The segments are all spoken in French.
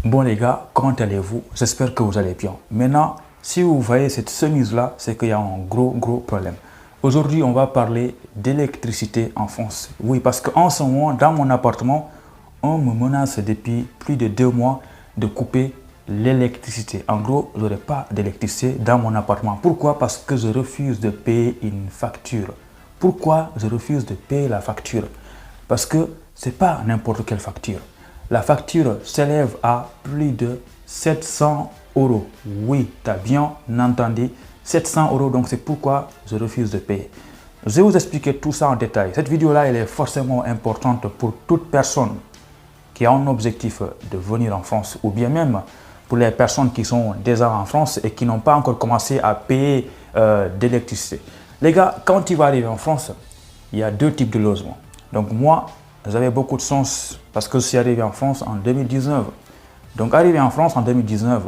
Bon les gars, comment allez-vous? J'espère que vous allez bien. Maintenant, si vous voyez cette chemise-là, c'est qu'il y a un gros problème. Aujourd'hui, on va parler d'électricité en France. Oui, parce qu'en ce moment, dans mon appartement, on me menace depuis plus de 2 mois de couper l'électricité. En gros, je n'aurai pas d'électricité dans mon appartement. Pourquoi? Parce que je refuse de payer une facture. Pourquoi je refuse de payer la facture? Parce que ce n'est pas n'importe quelle facture. La facture s'élève à plus de 700 euros. Oui, tu as bien entendu, 700 euros. Donc, c'est pourquoi je refuse de payer. Je vais vous expliquer tout ça en détail. Cette vidéo-là, elle est forcément importante pour toute personne qui a un objectif de venir en France ou bien même pour les personnes qui sont déjà en France et qui n'ont pas encore commencé à payer d'électricité. Les gars, quand tu vas arriver en France, il y a 2 types de logements. Donc moi, j'avais beaucoup de chance parce que je suis arrivé en France en 2019. Donc arrivé en France en 2019,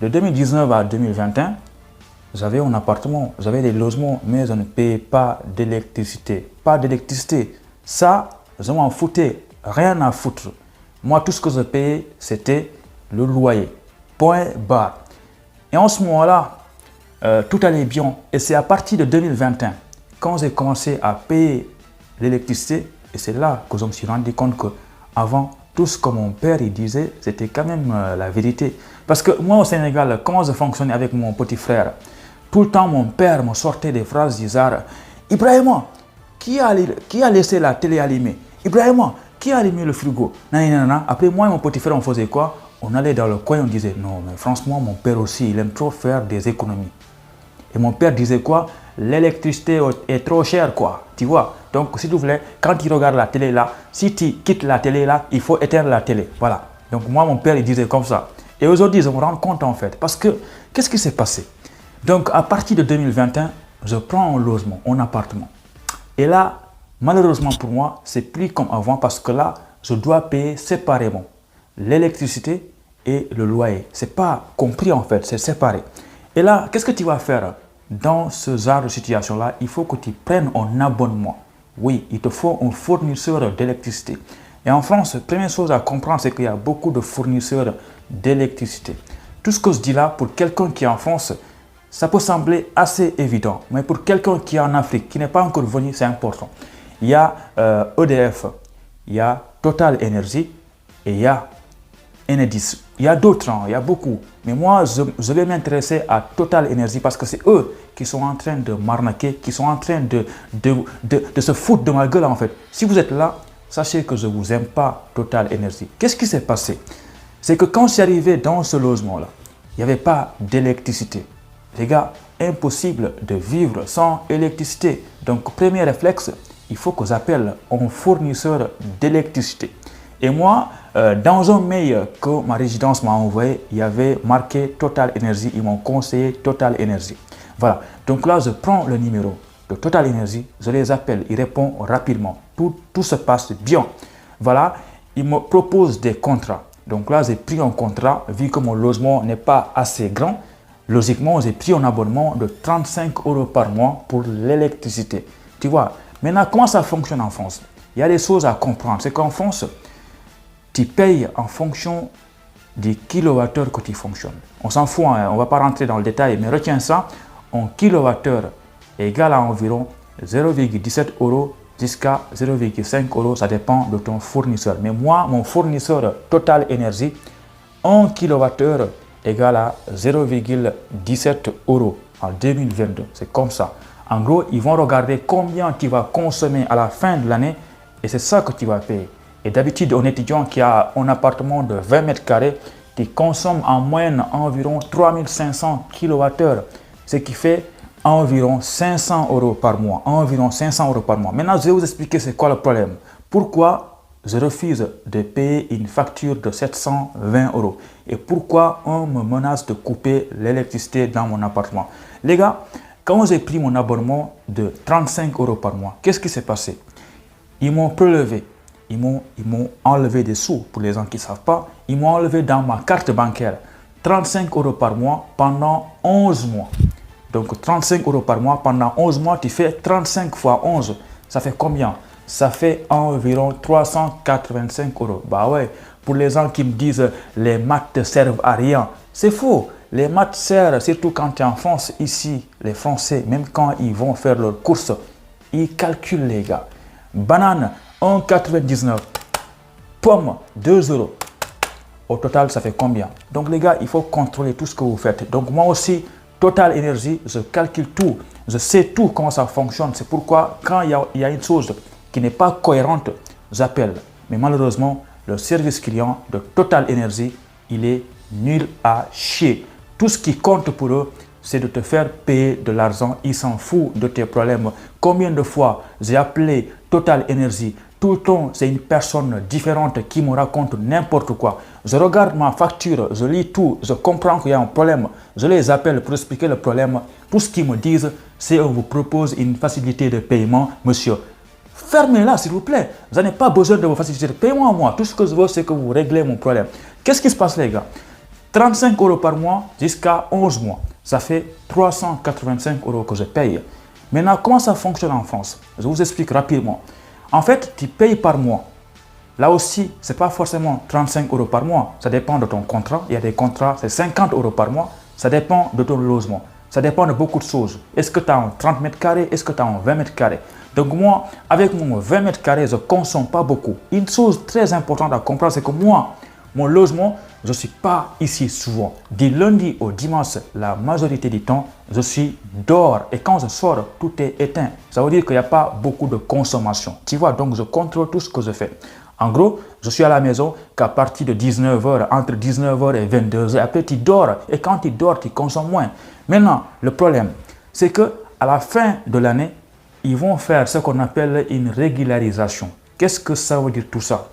de 2019 à 2021, j'avais un appartement, j'avais des logements, mais je ne payais pas d'électricité. Pas d'électricité. Ça, je m'en foutais, rien à foutre. Moi, tout ce que je payais, c'était le loyer. Point barre. Et en ce moment-là, tout allait bien. Et c'est à partir de 2021, quand j'ai commencé à payer l'électricité, et c'est là que je me suis rendu compte qu'avant, tout ce que mon père il disait, c'était quand même la vérité. Parce que moi au Sénégal, comment je fonctionnais avec mon petit frère, tout le temps mon père me sortait des phrases bizarres. Ibrahima, qui a laissé la télé allumée? Ibrahima, qui a allumé le frigo? Nanana. Après moi et mon petit frère, on faisait quoi? On allait dans le coin, on disait non, mais franchement, mon père aussi, il aime trop faire des économies. Et mon père disait quoi? L'électricité est trop chère, quoi. Tu vois? Donc, si tu voulais, quand tu regardes la télé là, si tu quittes la télé là, il faut éteindre la télé. Voilà. Donc, moi, mon père, il disait comme ça. Et aujourd'hui, je me rends compte en fait. Parce que, qu'est-ce qui s'est passé? Donc, à partir de 2021, je prends un logement, un appartement. Et là, malheureusement pour moi, c'est plus comme avant parce que là, je dois payer séparément l'électricité et le loyer. C'est pas compris en fait, c'est séparé. Et là, qu'est-ce que tu vas faire dans ce genre de situation-là? Il faut que tu prennes un abonnement. Oui, il te faut un fournisseur d'électricité. Et en France, la première chose à comprendre, c'est qu'il y a beaucoup de fournisseurs d'électricité. Tout ce que je dis là, pour quelqu'un qui est en France, ça peut sembler assez évident. Mais pour quelqu'un qui est en Afrique, qui n'est pas encore venu, c'est important. Il y a EDF, il y a Total Energy et il y a Enedis. Il y a d'autres, il y a beaucoup. Mais moi, je vais m'intéresser à Total Energy parce que c'est eux qui sont en train de m'arnaquer, qui sont en train de se foutre de ma gueule en fait. Si vous êtes là, sachez que je ne vous aime pas Total Energy. Qu'est-ce qui s'est passé? C'est que quand je suis arrivé dans ce logement-là, il n'y avait pas d'électricité. Les gars, impossible de vivre sans électricité. Donc, premier réflexe, il faut que j'appelle un fournisseur d'électricité. Et moi, dans un mail que ma résidence m'a envoyé, il y avait marqué Total Energy. Ils m'ont conseillé Total Energy. Voilà. Donc là, je prends le numéro de Total Energy, je les appelle, ils répondent rapidement. Tout se passe bien. Voilà. Ils me proposent des contrats. Donc là, j'ai pris un contrat, vu que mon logement n'est pas assez grand. Logiquement, j'ai pris un abonnement de 35 € par mois pour l'électricité. Tu vois, maintenant, comment ça fonctionne en France? Il y a des choses à comprendre. C'est qu'en France, tu payes en fonction des kilowattheures que tu fonctionnes. On s'en fout, hein, on ne va pas rentrer dans le détail, mais retiens ça. Un kilowattheure égale à environ 0,17 € jusqu'à 0,5 €. Ça dépend de ton fournisseur. Mais moi, mon fournisseur Total Energy, 1 kilowattheure égale à 0,17 € en 2022. C'est comme ça. En gros, ils vont regarder combien tu vas consommer à la fin de l'année et c'est ça que tu vas payer. Et d'habitude, un étudiant qui a un appartement de 20 mètres carrés, qui consomme en moyenne environ 3500 kWh, ce qui fait environ 500 € par mois. Environ 500 € par mois. Maintenant, je vais vous expliquer c'est quoi le problème. Pourquoi je refuse de payer une facture de 720 € et pourquoi on me menace de couper l'électricité dans mon appartement. Les gars, quand j'ai pris mon abonnement de 35 € par mois, qu'est-ce qui s'est passé? Ils m'ont prélevé. Ils m'ont enlevé des sous, pour les gens qui ne savent pas. Ils m'ont enlevé dans ma carte bancaire 35 € par mois pendant 11 mois. Donc 35 € par mois pendant 11 mois, tu fais 35 fois 11. Ça fait combien? Ça fait environ 385 €. Bah ouais, Pour les gens qui me disent les maths ne servent à rien, c'est faux. Les maths servent, surtout quand tu es en France, ici, les Français, même quand ils vont faire leurs courses, ils calculent les gars. Banane, 1,99. Pomme, 2 euros. Au total, ça fait combien? Donc les gars, il faut contrôler tout ce que vous faites. Donc moi aussi, Total Énergie, je calcule tout. Je sais tout comment ça fonctionne. C'est pourquoi quand il y a une chose qui n'est pas cohérente, j'appelle. Mais malheureusement, le service client de Total Énergie, il est nul à chier. Tout ce qui compte pour eux, c'est de te faire payer de l'argent. Ils s'en foutent de tes problèmes. Combien de fois j'ai appelé Total Énergie? Tout le temps, c'est une personne différente qui me raconte n'importe quoi. Je regarde ma facture, je lis tout, je comprends qu'il y a un problème. Je les appelle pour expliquer le problème. Tout ce qu'ils me disent, c'est on vous propose une facilité de paiement, monsieur. Fermez-la, s'il vous plaît. Je n'ai pas besoin de vos facilités de paiement à moi. Tout ce que je veux, c'est que vous réglez mon problème. Qu'est-ce qui se passe, les gars? 35 euros par mois jusqu'à 11 mois. Ça fait 385 euros que je paye. Maintenant, comment ça fonctionne en France? Je vous explique rapidement. En fait, tu payes par mois. Là aussi, ce n'est pas forcément 35 euros par mois. Ça dépend de ton contrat. Il y a des contrats, c'est 50 euros par mois. Ça dépend de ton logement. Ça dépend de beaucoup de choses. Est-ce que tu as un 30 mètres carrés? Est-ce que tu as un 20 mètres carrés? Donc moi, avec mon 20 mètres carrés, je ne consomme pas beaucoup. Une chose très importante à comprendre, c'est que moi, mon logement, je ne suis pas ici souvent. Du lundi au dimanche, la majorité du temps, je suis dehors. Et quand je sors, tout est éteint. Ça veut dire qu'il n'y a pas beaucoup de consommation. Tu vois, donc je contrôle tout ce que je fais. En gros, je suis à la maison qu'à partir de 19h, entre 19h et 22h. Après, tu dors. Et quand tu dors, tu consommes moins. Maintenant, le problème, c'est qu'à la fin de l'année, ils vont faire ce qu'on appelle une régularisation. Qu'est-ce que ça veut dire tout ça?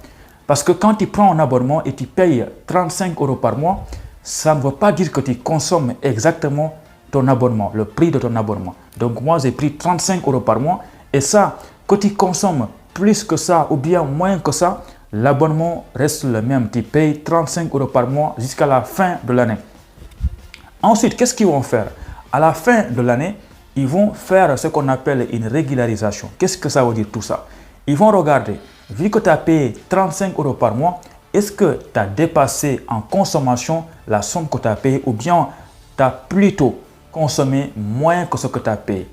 Parce que quand tu prends un abonnement et tu payes 35 euros par mois, ça ne veut pas dire que tu consommes exactement ton abonnement, le prix de ton abonnement. Donc moi, j'ai pris 35 euros par mois et ça, que tu consommes plus que ça ou bien moins que ça, l'abonnement reste le même. Tu payes 35 euros par mois jusqu'à la fin de l'année. Ensuite, qu'est-ce qu'ils vont faire? À la fin de l'année, ils vont faire ce qu'on appelle une régularisation. Qu'est-ce que ça veut dire tout ça? Ils vont regarder. Vu que tu as payé 35 euros par mois, est-ce que tu as dépassé en consommation la somme que tu as payée ou bien tu as plutôt consommé moins que ce que tu as payé?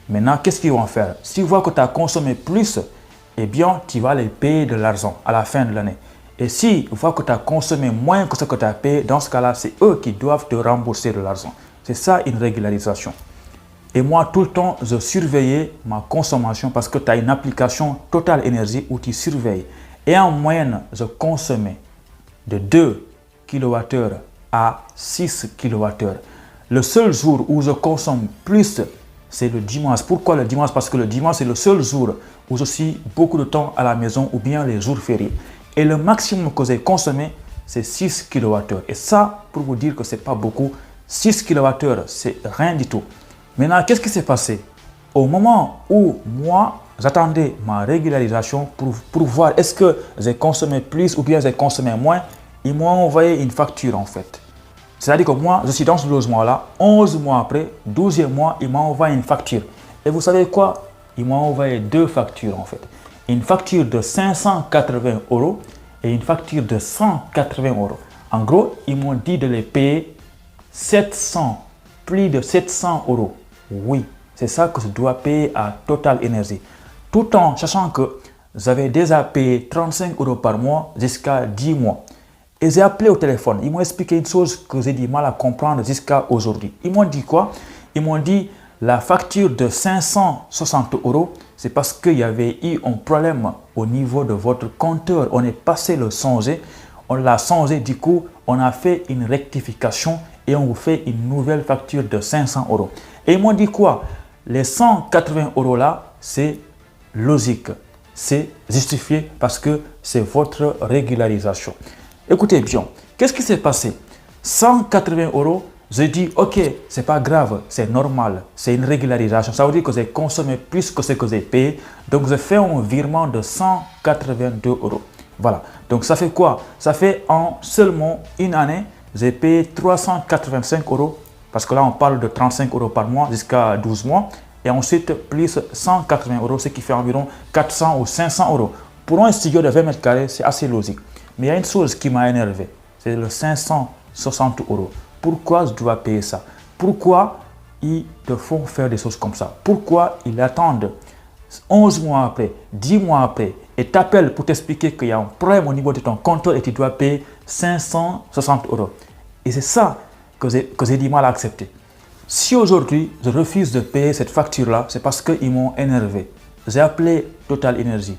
Maintenant, qu'est-ce qu'ils vont faire? S'ils voient que tu as consommé plus, eh bien, tu vas les payer de l'argent à la fin de l'année. Et s'ils voient que tu as consommé moins que ce que tu as payé, dans ce cas-là, c'est eux qui doivent te rembourser de l'argent. C'est ça une régularisation. Et moi, tout le temps, je surveillais ma consommation parce que tu as une application Total Énergie où tu surveilles. Et en moyenne, je consommais de 2 kWh à 6 kWh. Le seul jour où je consomme plus, c'est le dimanche. Pourquoi le dimanche? Parce que le dimanche, c'est le seul jour où je suis beaucoup de temps à la maison ou bien les jours fériés. Et le maximum que j'ai consommé, c'est 6 kWh. Et ça, pour vous dire que ce n'est pas beaucoup, 6 kWh, c'est rien du tout. Maintenant, qu'est-ce qui s'est passé? Au moment où moi, j'attendais ma régularisation pour voir est-ce que j'ai consommé plus ou bien j'ai consommé moins, ils m'ont envoyé une facture en fait. C'est-à-dire que moi, je suis dans ce logement-là, 11 mois après, 12e mois, ils m'ont envoyé une facture. Et vous savez quoi? Ils m'ont envoyé deux factures en fait. Une facture de 580 euros et une facture de 180 euros. En gros, ils m'ont dit de les payer 700, plus de 700 euros. Oui, c'est ça que je dois payer à Total Énergie. Tout en sachant que j'avais déjà payé 35 euros par mois jusqu'à 10 mois. Et j'ai appelé au téléphone. Ils m'ont expliqué une chose que j'ai du mal à comprendre jusqu'à aujourd'hui. Ils m'ont dit quoi? Ils m'ont dit la facture de 560 euros, c'est parce qu'il y avait eu un problème au niveau de votre compteur. On est passé le changer, on l'a changé, du coup, on a fait une rectification et on vous fait une nouvelle facture de 500 euros. Et ils m'ont dit quoi? Les 180 euros là, c'est logique, c'est justifié parce que c'est votre régularisation. Écoutez bien, qu'est-ce qui s'est passé? 180 euros, j'ai dit ok, c'est pas grave, c'est normal, c'est une régularisation. Ça veut dire que j'ai consommé plus que ce que j'ai payé. Donc, j'ai fait un virement de 182 euros. Voilà. Donc, ça fait quoi? Ça fait en seulement une année, j'ai payé 385 euros. Parce que là, on parle de 35 euros par mois jusqu'à 12 mois. Et ensuite, plus 180 euros, ce qui fait environ 400 ou 500 euros. Pour un studio de 20 mètres carrés, c'est assez logique. Mais il y a une chose qui m'a énervé, c'est le 560 euros. Pourquoi je dois payer ça? Pourquoi ils te font faire des choses comme ça? Pourquoi ils attendent 11 mois après, 10 mois après, et t'appellent pour t'expliquer qu'il y a un problème au niveau de ton compteur et tu dois payer 560 euros? Et c'est ça que j'ai du mal à accepter. Si aujourd'hui, je refuse de payer cette facture-là, c'est parce qu'ils m'ont énervé. J'ai appelé Total Energy.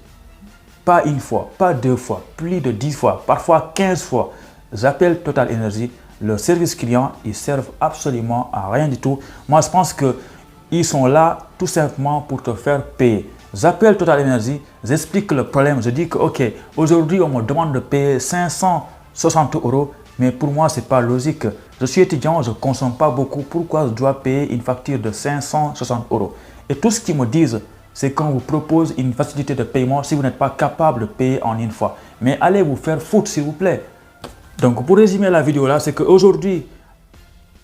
Pas une fois, pas deux fois, plus de 10 fois, parfois 15 fois. J'appelle Total Energy. Le service client, ils servent absolument à rien du tout. Moi, je pense qu'ils sont là tout simplement pour te faire payer. J'appelle Total Energy, j'explique le problème. Je dis que, ok, aujourd'hui, on me demande de payer 560 euros. Mais pour moi, ce n'est pas logique. Je suis étudiant, je ne consomme pas beaucoup. Pourquoi je dois payer une facture de 560 euros? Et tout ce qu'ils me disent, c'est qu'on vous propose une facilité de paiement si vous n'êtes pas capable de payer en une fois. Mais allez vous faire foutre, s'il vous plaît. Donc, pour résumer la vidéo là, c'est qu'aujourd'hui,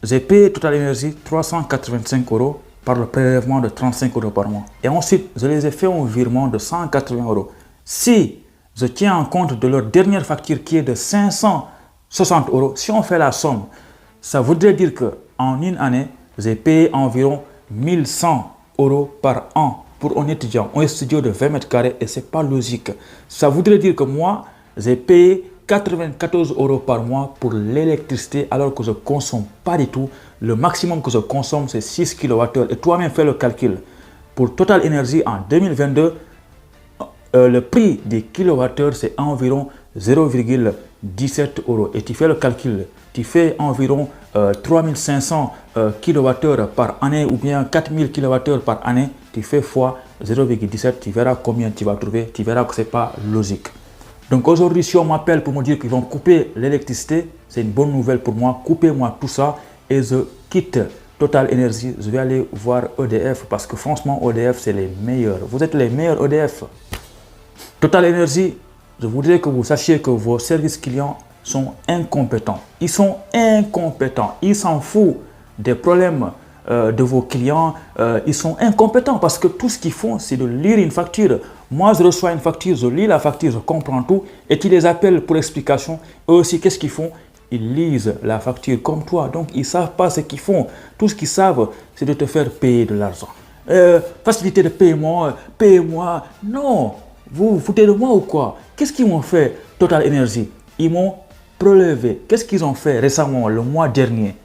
j'ai payé Total Energy 385 euros par le prélèvement de 35 euros par mois. Et ensuite, je les ai fait un virement de 180 euros. Si je tiens en compte de leur dernière facture qui est de 560 euros, si on fait la somme, ça voudrait dire qu'en une année, j'ai payé environ 1100 euros par an pour un étudiant, un studio de 20 mètres carrés et ce n'est pas logique. Ça voudrait dire que moi, j'ai payé 94 euros par mois pour l'électricité alors que je ne consomme pas du tout. Le maximum que je consomme, c'est 6 kWh. Et toi-même, fais le calcul. Pour Total Energy en 2022, le prix des kilowattheures, c'est environ 0,17 euros. Et tu fais le calcul, tu fais environ 3500 kWh par année ou bien 4000 kWh par année, tu fais fois 0,17, tu verras combien tu vas trouver, tu verras que ce n'est pas logique. Donc aujourd'hui, si on m'appelle pour me dire qu'ils vont couper l'électricité, c'est une bonne nouvelle pour moi. Coupez-moi tout ça et je quitte Total Energy. Je vais aller voir EDF parce que franchement, EDF, c'est les meilleurs. Vous êtes les meilleurs EDF. Total Energy, je voudrais que vous sachiez que vos services clients sont incompétents. Ils sont incompétents. Ils s'en foutent des problèmes de vos clients. Ils sont incompétents parce que tout ce qu'ils font, c'est de lire une facture. Moi, je reçois une facture, je lis la facture, je comprends tout et tu les appelles pour explication. Eux aussi, qu'est-ce qu'ils font? Ils lisent la facture comme toi. Donc, ils ne savent pas ce qu'ils font. Tout ce qu'ils savent, c'est de te faire payer de l'argent. Facilité de paiement, paye-moi. Non, vous vous foutez de moi ou quoi? Qu'est-ce qu'ils m'ont fait, Total Energy? Ils m'ont prélevé. Qu'est-ce qu'ils ont fait récemment, le mois dernier?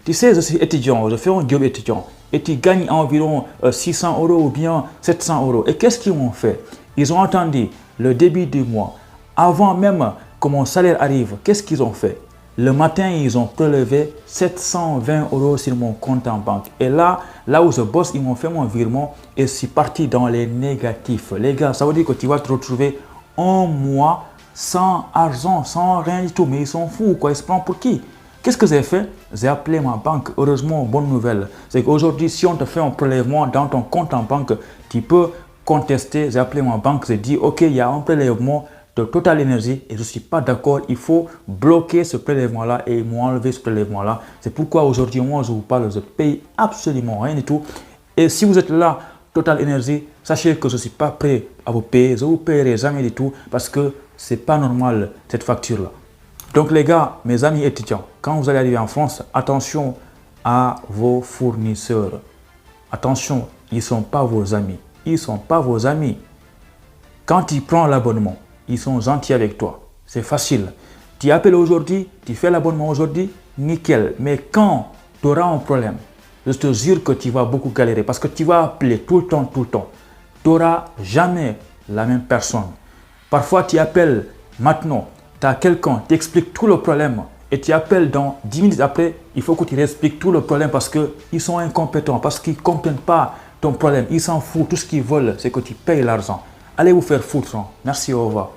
Tu sais, je suis étudiant, je fais un job étudiant et tu gagnes environ 600 euros ou bien 700 euros. Et qu'est-ce qu'ils m'ont fait? Ils ont attendu le début du mois. Avant même que mon salaire arrive, qu'est-ce qu'ils ont fait? Le matin, ils ont prélevé 720 euros sur mon compte en banque. Et là où je bosse, ils m'ont fait mon virement et je suis parti dans les négatifs. Les gars, ça veut dire que tu vas te retrouver un mois sans argent, sans rien du tout. Mais ils sont fous, quoi. Ils se prennent pour qui? Qu'est-ce que j'ai fait? J'ai appelé ma banque. Heureusement, bonne nouvelle. C'est qu'aujourd'hui, si on te fait un prélèvement dans ton compte en banque, tu peux contester. J'ai appelé ma banque. J'ai dit, OK, il y a un prélèvement de Total Energy et je ne suis pas d'accord. Il faut bloquer ce prélèvement-là et m'enlever ce prélèvement-là. C'est pourquoi aujourd'hui, moi, je vous parle. Je paye absolument rien du tout. Et si vous êtes là, Total Energy, sachez que je ne suis pas prêt à vous payer. Je ne vous paierai jamais du tout parce que ce n'est pas normal cette facture-là. Donc les gars, mes amis étudiants, quand vous allez arriver en France, attention à vos fournisseurs. Attention, ils ne sont pas vos amis. Ils ne sont pas vos amis. Quand ils prennent l'abonnement, ils sont gentils avec toi. C'est facile. Tu appelles aujourd'hui, tu fais l'abonnement aujourd'hui, nickel. Mais quand tu auras un problème, je te jure que tu vas beaucoup galérer parce que tu vas appeler tout le temps. Tu n'auras jamais la même personne. Parfois, tu appelles maintenant. Tu as quelqu'un, tu expliques tout le problème et tu appelles dans 10 minutes après, il faut que tu expliques tout le problème parce qu'ils sont incompétents, parce qu'ils ne comprennent pas ton problème. Ils s'en foutent, tout ce qu'ils veulent, c'est que tu payes l'argent. Allez vous faire foutre. Merci, au revoir.